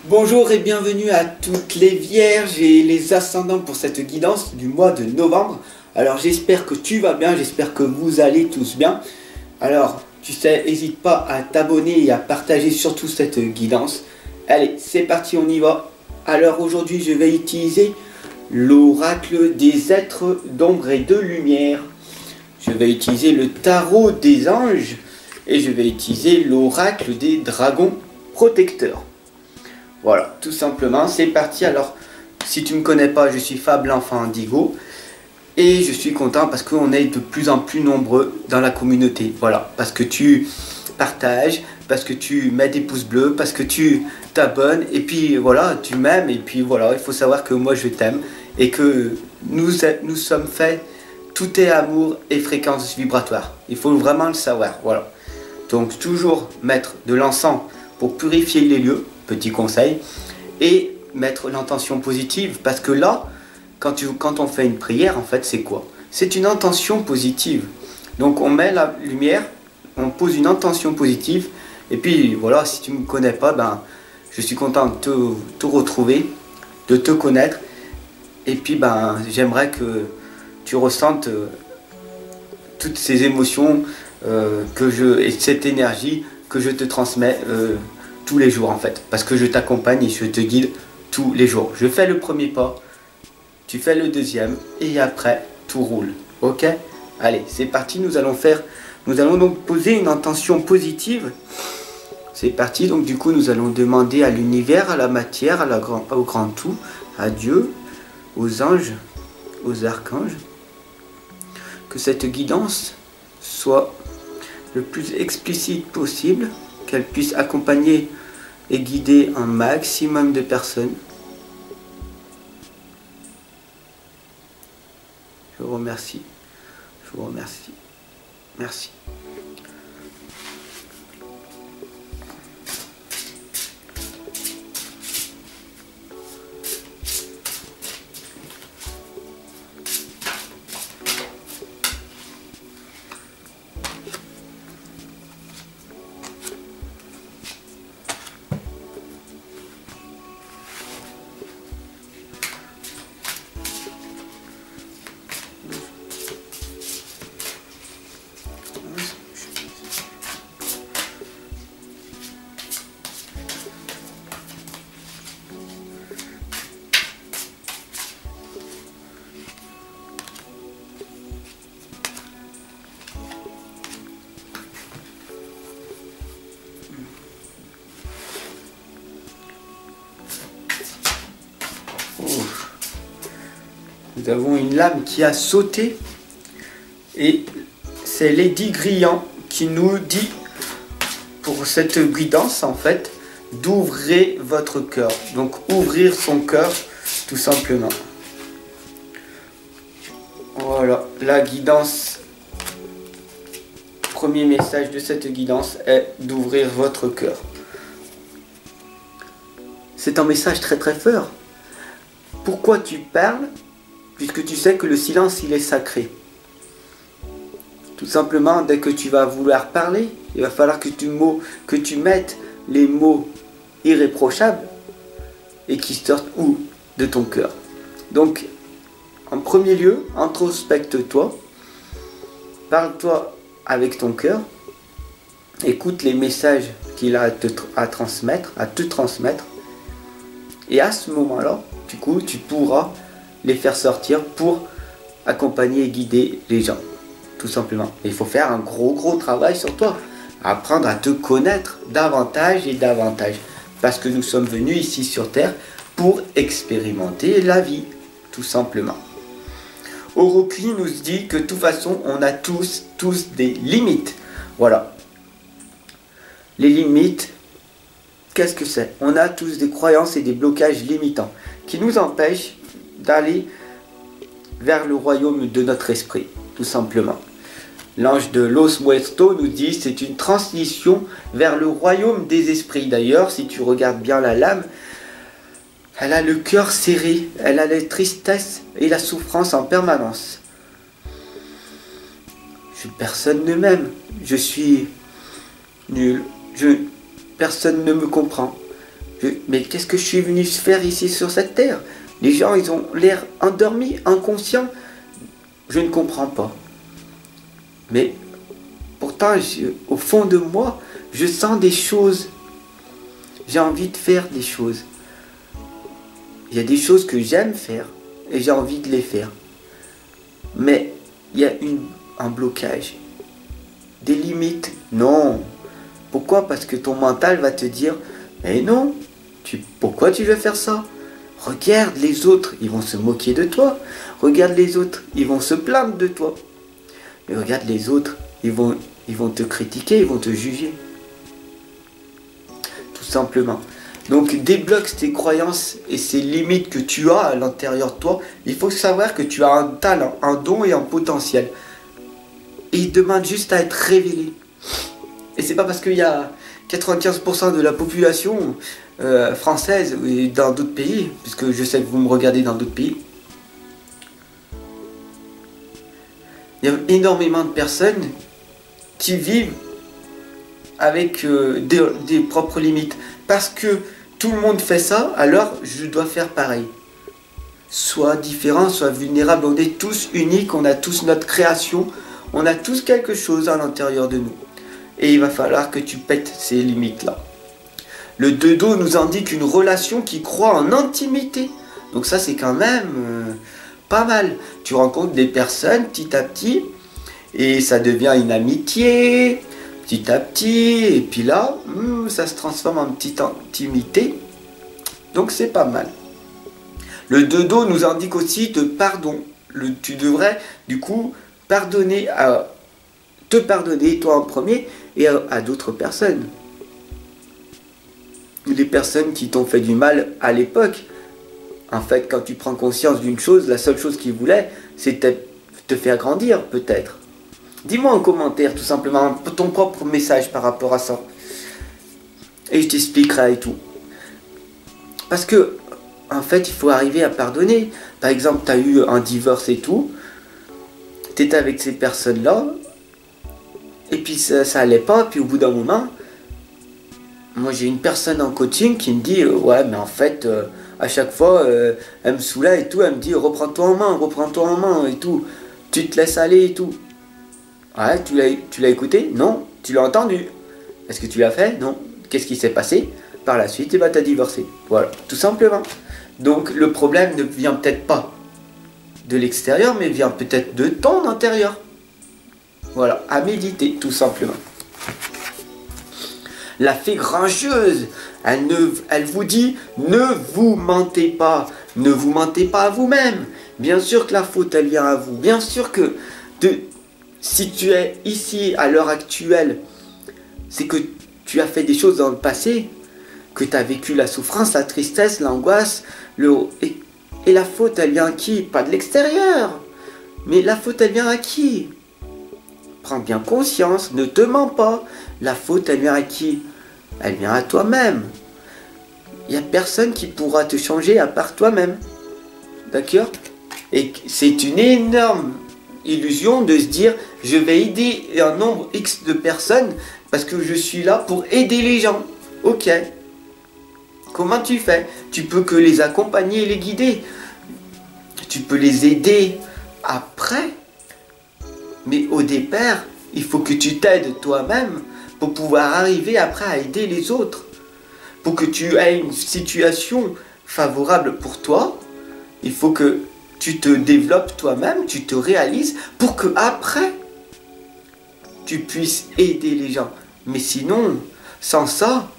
Bonjour et bienvenue à toutes les vierges et les ascendants pour cette guidance du mois de novembre. Alors j'espère que tu vas bien, j'espère que vous allez tous bien. Alors tu sais, n'hésite pas à t'abonner et à partager surtout cette guidance. Allez, c'est parti, on y va. Alors aujourd'hui je vais utiliser l'oracle des êtres d'ombre et de lumière. Je vais utiliser le tarot des anges et je vais utiliser l'oracle des dragons protecteurs. Voilà, tout simplement, c'est parti. Alors, si tu ne me connais pas, je suis Fab l'enfant indigo et je suis content parce qu'on est de plus en plus nombreux dans la communauté. Voilà, parce que tu partages, parce que tu mets des pouces bleus, parce que tu t'abonnes et puis voilà, tu m'aimes et puis voilà, il faut savoir que moi je t'aime et que nous sommes faits, tout est amour et fréquence vibratoire. Il faut vraiment le savoir, voilà. Donc toujours mettre de l'encens pour purifier les lieux, petit conseil, et mettre l'intention positive, parce que là, quand on fait une prière, en fait, c'est quoi? C'est une intention positive. Donc on met la lumière, on pose une intention positive, et puis voilà, si tu ne me connais pas, ben, je suis content de te retrouver, de te connaître, et puis ben, j'aimerais que tu ressentes toutes ces émotions et cette énergie que je te transmets tous les jours en fait, parce que je t'accompagne et je te guide tous les jours. Je fais le premier pas, tu fais le deuxième et après tout roule. Ok? Allez, c'est parti, nous allons donc poser une intention positive. C'est parti, donc du coup nous allons demander à l'univers, à la matière, au grand tout, à Dieu, aux anges, aux archanges, que cette guidance soit le plus explicite possible, qu'elle puisse accompagner et guider un maximum de personnes. Je vous remercie. Je vous remercie. Merci. Nous avons une lame qui a sauté et c'est Lady Grillant qui nous dit pour cette guidance en fait d'ouvrir votre cœur. Donc ouvrir son cœur tout simplement. Voilà, la guidance, premier message de cette guidance est d'ouvrir votre cœur. C'est un message très très fort. Pourquoi tu parles? Puisque tu sais que le silence, il est sacré. Tout simplement, dès que tu vas vouloir parler, il va falloir que tu mettes les mots irréprochables et qui sortent où? De ton cœur. Donc, en premier lieu, introspecte-toi, parle-toi avec ton cœur, écoute les messages qu'il a à te transmettre, et à ce moment-là, du coup, tu pourras les faire sortir pour accompagner et guider les gens, tout simplement. Il faut faire un gros travail sur toi, apprendre à te connaître davantage et davantage, parce que nous sommes venus ici sur Terre pour expérimenter la vie, tout simplement. Orokli nous dit que de toute façon, on a tous des limites. Voilà. Les limites, qu'est-ce que c'est? On a tous des croyances et des blocages limitants qui nous empêchent d'aller vers le royaume de notre esprit, tout simplement. L'ange de Los Muertos nous dit c'est une transition vers le royaume des esprits. D'ailleurs, si tu regardes bien la lame, elle a le cœur serré, elle a la tristesse et la souffrance en permanence. Personne ne m'aime, je suis nul, personne ne me comprend. Mais qu'est-ce que je suis venu faire ici sur cette terre? Les gens, ils ont l'air endormis, inconscients. Je ne comprends pas. Mais pourtant, au fond de moi, je sens des choses. J'ai envie de faire des choses. Il y a des choses que j'aime faire et j'ai envie de les faire. Mais il y a un blocage. Des limites. Non. Pourquoi? Parce que ton mental va te dire, mais non, pourquoi tu veux faire ça? Regarde les autres, ils vont se moquer de toi. Regarde les autres, ils vont se plaindre de toi. Mais regarde les autres, ils vont te critiquer, ils vont te juger. Tout simplement. Donc débloque tes croyances et ces limites que tu as à l'intérieur de toi. Il faut savoir que tu as un talent, un don et un potentiel. Et il demande juste à être révélé. Et c'est pas parce qu'il y a 95% de la population française et dans d'autres pays, puisque je sais que vous me regardez dans d'autres pays, il y a énormément de personnes qui vivent avec des propres limites. Parce que tout le monde fait ça, alors je dois faire pareil. Soit différent, soit vulnérable. On est tous uniques, on a tous notre création, on a tous quelque chose à l'intérieur de nous. Et il va falloir que tu pètes ces limites-là. Le 2 nous indique une relation qui croit en intimité. Donc ça, c'est quand même pas mal. Tu rencontres des personnes petit à petit, et ça devient une amitié, petit à petit, et puis là, ça se transforme en petite intimité. Donc c'est pas mal. Le 2 nous indique aussi de pardon. Tu devrais, du coup, te pardonner, toi en premier, et à d'autres personnes. Les personnes qui t'ont fait du mal à l'époque. En fait, quand tu prends conscience d'une chose, la seule chose qu'ils voulaient, c'était te faire grandir, peut-être. Dis-moi en commentaire, tout simplement, ton propre message par rapport à ça. Et je t'expliquerai et tout. Parce que, en fait, il faut arriver à pardonner. Par exemple, tu as eu un divorce et tout. Tu étais avec ces personnes-là. Et puis ça allait pas, puis au bout d'un moment, moi j'ai une personne en coaching qui me dit ouais mais en fait à chaque fois elle me soulève et tout, elle me dit reprends-toi en main et tout, tu te laisses aller et tout. Ouais, tu l'as écouté? Non. Tu l'as entendu? Est-ce que tu l'as fait? Non. Qu'est-ce qui s'est passé? Par la suite, tu as divorcé. Voilà, tout simplement. Donc le problème ne vient peut-être pas de l'extérieur, mais vient peut-être de ton intérieur. Voilà, à méditer, tout simplement. La fée grincheuse, elle vous dit, ne vous mentez pas. Ne vous mentez pas à vous-même. Bien sûr que la faute, elle vient à vous. Bien sûr que si tu es ici à l'heure actuelle, c'est que tu as fait des choses dans le passé, que tu as vécu la souffrance, la tristesse, l'angoisse, et la faute, elle vient à qui? Pas de l'extérieur. Mais la faute, elle vient à qui? Prends bien conscience, ne te mens pas. La faute, elle vient à qui? Elle vient à toi-même. Il n'y a personne qui pourra te changer à part toi-même. D'accord? Et c'est une énorme illusion de se dire je vais aider un nombre X de personnes parce que je suis là pour aider les gens. Ok. Comment tu fais? Tu peux que les accompagner et les guider. Tu peux les aider après. Mais au départ, il faut que tu t'aides toi-même pour pouvoir arriver après à aider les autres. Pour que tu aies une situation favorable pour toi, il faut que tu te développes toi-même, tu te réalises pour que après tu puisses aider les gens. Mais sinon, sans ça,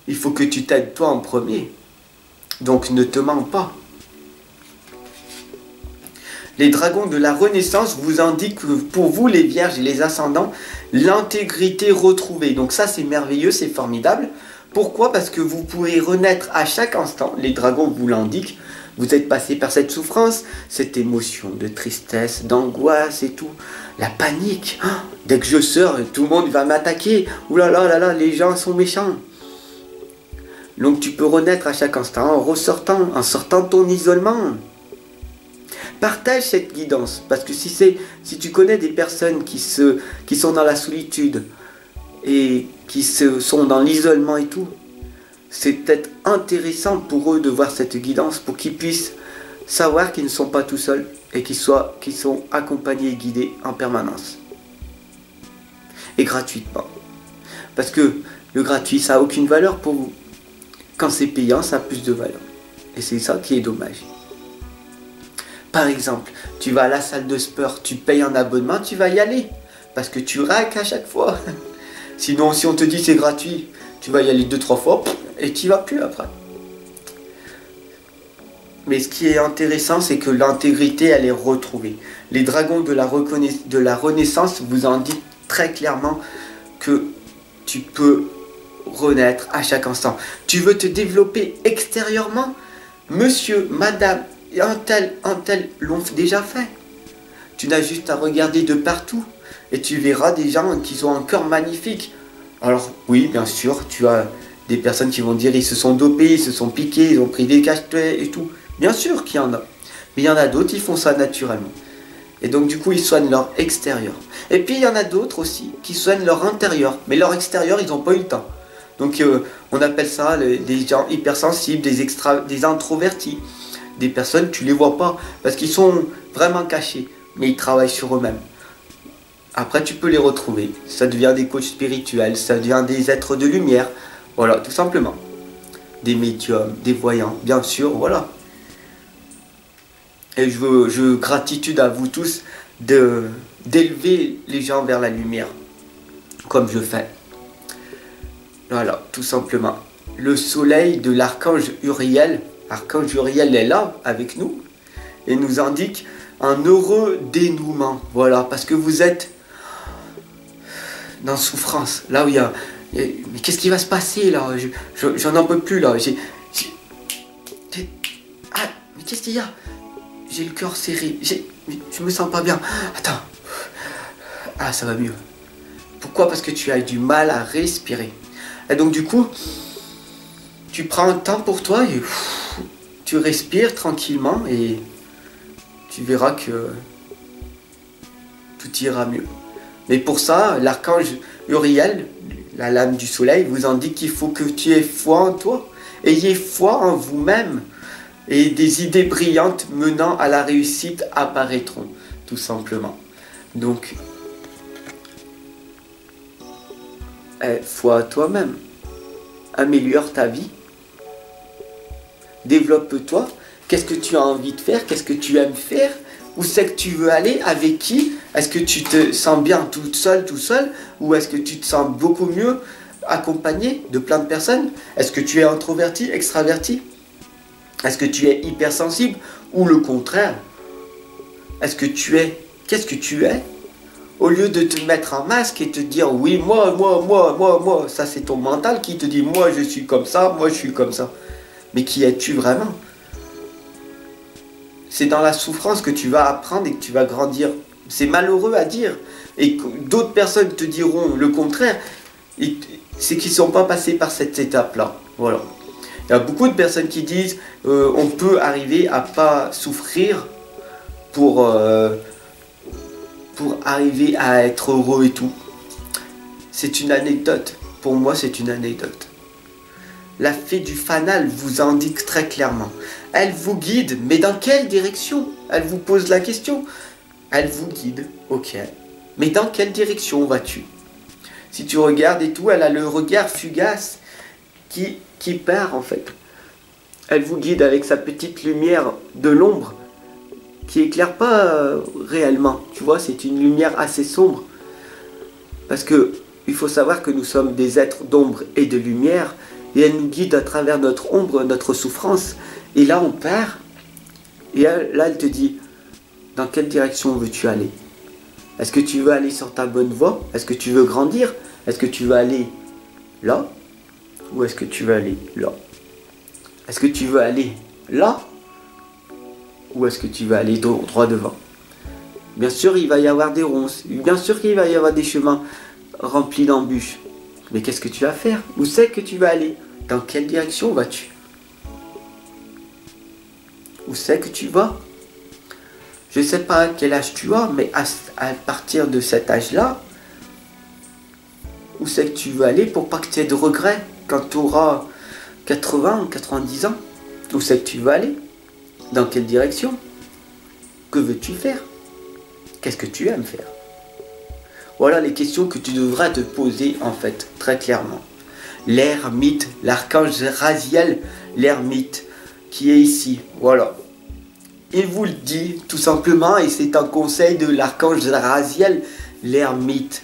il faut que tu t'aides toi en premier. Donc ne te mens pas. Les dragons de la Renaissance vous indiquent que pour vous, les vierges et les ascendants, l'intégrité retrouvée. Donc ça, c'est merveilleux, c'est formidable. Pourquoi? Parce que vous pouvez renaître à chaque instant. Les dragons vous l'indiquent. Vous êtes passé par cette souffrance, cette émotion de tristesse, d'angoisse et tout. La panique. Oh, dès que je sors, tout le monde va m'attaquer. Ouh là là là là, les gens sont méchants. Donc tu peux renaître à chaque instant en sortant de ton isolement. Partage cette guidance, parce que si tu connais des personnes qui sont dans la solitude et qui sont dans l'isolement et tout, c'est peut-être intéressant pour eux de voir cette guidance pour qu'ils puissent savoir qu'ils ne sont pas tout seuls et qu'ils sont accompagnés et guidés en permanence. Et gratuitement. Parce que le gratuit, ça n'a aucune valeur pour vous. Quand c'est payant, ça a plus de valeur. Et c'est ça qui est dommage. Par exemple, tu vas à la salle de sport, tu payes un abonnement, tu vas y aller. Parce que tu raques à chaque fois. Sinon, si on te dit c'est gratuit, tu vas y aller 2-3 fois et tu n'y vas plus après. Mais ce qui est intéressant, c'est que l'intégrité, elle est retrouvée. Les dragons de la Renaissance vous en disent très clairement que tu peux renaître à chaque instant. Tu veux te développer extérieurement? Monsieur, madame, un tel l'ont déjà fait. Tu n'as juste à regarder de partout et tu verras des gens qui ont un corps magnifique. Alors oui, bien sûr, tu as des personnes qui vont dire ils se sont dopés, ils se sont piqués, ils ont pris des cachets et tout. Bien sûr qu'il y en a. Mais il y en a d'autres, ils font ça naturellement. Et donc du coup, ils soignent leur extérieur. Et puis il y en a d'autres aussi qui soignent leur intérieur. Mais leur extérieur, ils n'ont pas eu le temps. Donc on appelle ça des gens hypersensibles, des introvertis. Des personnes, tu les vois pas parce qu'ils sont vraiment cachés. Mais ils travaillent sur eux-mêmes. Après, tu peux les retrouver. Ça devient des coachs spirituels, ça devient des êtres de lumière. Voilà, tout simplement. Des médiums, des voyants, bien sûr, voilà. Et je gratitude à vous tous d'élever les gens vers la lumière, comme je fais. Voilà, tout simplement. Le soleil de l'archange Uriel est là avec nous et nous indique un heureux dénouement. Voilà, parce que vous êtes dans souffrance. Là où il y a... Mais qu'est-ce qui va se passer là? J'en peux plus là. Ah, mais qu'est-ce qu'il y a? J'ai le cœur serré. Je me sens pas bien. Attends. Ah, ça va mieux. Pourquoi? Parce que tu as du mal à respirer. Et donc du coup, tu prends un temps pour toi et tu respires tranquillement et tu verras que tout ira mieux. Mais pour ça, l'archange Uriel, la lame du soleil, vous indique qu'il faut que tu aies foi en toi. Ayez foi en vous-même. Et des idées brillantes menant à la réussite apparaîtront, tout simplement. Donc, foi à toi-même. Améliore ta vie. Développe-toi. Qu'est-ce que tu as envie de faire? Qu'est-ce que tu aimes faire? Où c'est que tu veux aller? Avec qui? Est-ce que tu te sens bien tout seul? Ou est-ce que tu te sens beaucoup mieux accompagné de plein de personnes? Est-ce que tu es introverti, extraverti? Est-ce que tu es hypersensible? Ou le contraire? Est-ce que tu es... Qu'est-ce que tu es? Au lieu de te mettre un masque et te dire oui, moi, ça c'est ton mental qui te dit moi je suis comme ça, moi je suis comme ça. Mais qui es-tu vraiment? C'est dans la souffrance que tu vas apprendre et que tu vas grandir. C'est malheureux à dire. Et d'autres personnes te diront le contraire. C'est qu'ils ne sont pas passés par cette étape-là. Voilà. Il y a beaucoup de personnes qui disent on peut arriver à pas souffrir pour arriver à être heureux et tout. C'est une anecdote. Pour moi, c'est une anecdote. La fée du fanal vous indique très clairement. Elle vous guide, mais dans quelle direction? Elle vous pose la question. Elle vous guide, ok. Mais dans quelle direction vas-tu? Si tu regardes et tout, elle a le regard fugace qui part en fait. Elle vous guide avec sa petite lumière de l'ombre qui éclaire pas réellement. Tu vois, c'est une lumière assez sombre. Parce que il faut savoir que nous sommes des êtres d'ombre et de lumière. Et elle nous guide à travers notre ombre, notre souffrance. Et là, on part. Et là, elle te dit, dans quelle direction veux-tu aller? Est-ce que tu veux aller sur ta bonne voie? Est-ce que tu veux grandir? Est-ce que tu veux aller là? Ou est-ce que tu veux aller là? Est-ce que tu veux aller là? Ou est-ce que tu veux aller droit devant? Bien sûr, il va y avoir des ronces. Bien sûr qu'il va y avoir des chemins remplis d'embûches. Mais qu'est-ce que tu vas faire? Où c'est que tu vas aller? Dans quelle direction vas-tu? Où c'est que tu vas? Je ne sais pas quel âge tu as, mais à partir de cet âge-là, où c'est que tu veux aller pour pas que tu aies de regrets quand tu auras 80, 90 ans? Où c'est que tu veux aller? Dans quelle direction? Que veux-tu faire? Qu'est-ce que tu aimes faire? Voilà les questions que tu devras te poser en fait, très clairement. L'ermite, l'archange Raziel, l'ermite qui est ici, voilà. Il vous le dit tout simplement et c'est un conseil de l'archange Raziel, l'ermite.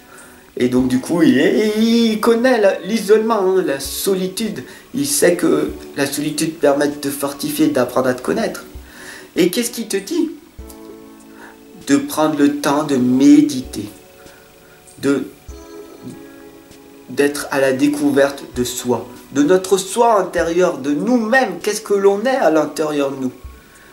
Et donc du coup, il connaît l'isolement, hein, la solitude. Il sait que la solitude permet de te fortifier, d'apprendre à te connaître. Et qu'est-ce qu'il te dit? De prendre le temps de méditer, d'être à la découverte de soi, de notre soi intérieur, de nous-mêmes. Qu'est-ce que l'on est à l'intérieur de nous?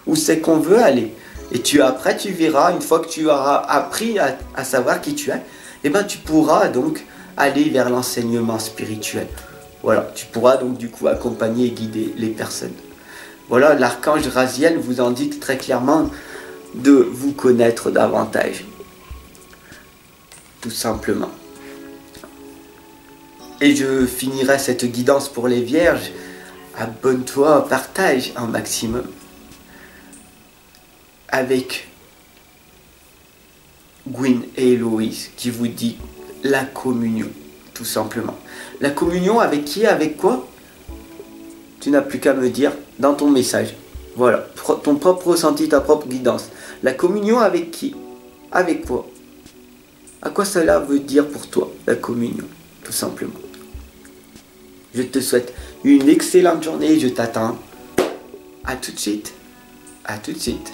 Où c'est qu'on veut aller? Et après, tu verras, une fois que tu auras appris à savoir qui tu es, eh ben, tu pourras donc aller vers l'enseignement spirituel. Voilà, tu pourras donc du coup accompagner et guider les personnes. Voilà, l'archange Raziel vous indique très clairement de vous connaître davantage. Tout simplement. Et je finirai cette guidance pour les vierges. Abonne-toi, partage un maximum. Avec Gwyn et Héloïse qui vous dit la communion, tout simplement. La communion avec qui? Avec quoi? Tu n'as plus qu'à me dire dans ton message. Voilà, ton propre ressenti, ta propre guidance. La communion avec qui? Avec quoi? À quoi cela veut dire pour toi, la communion, tout simplement. Je te souhaite une excellente journée et je t'attends. À tout de suite. À tout de suite.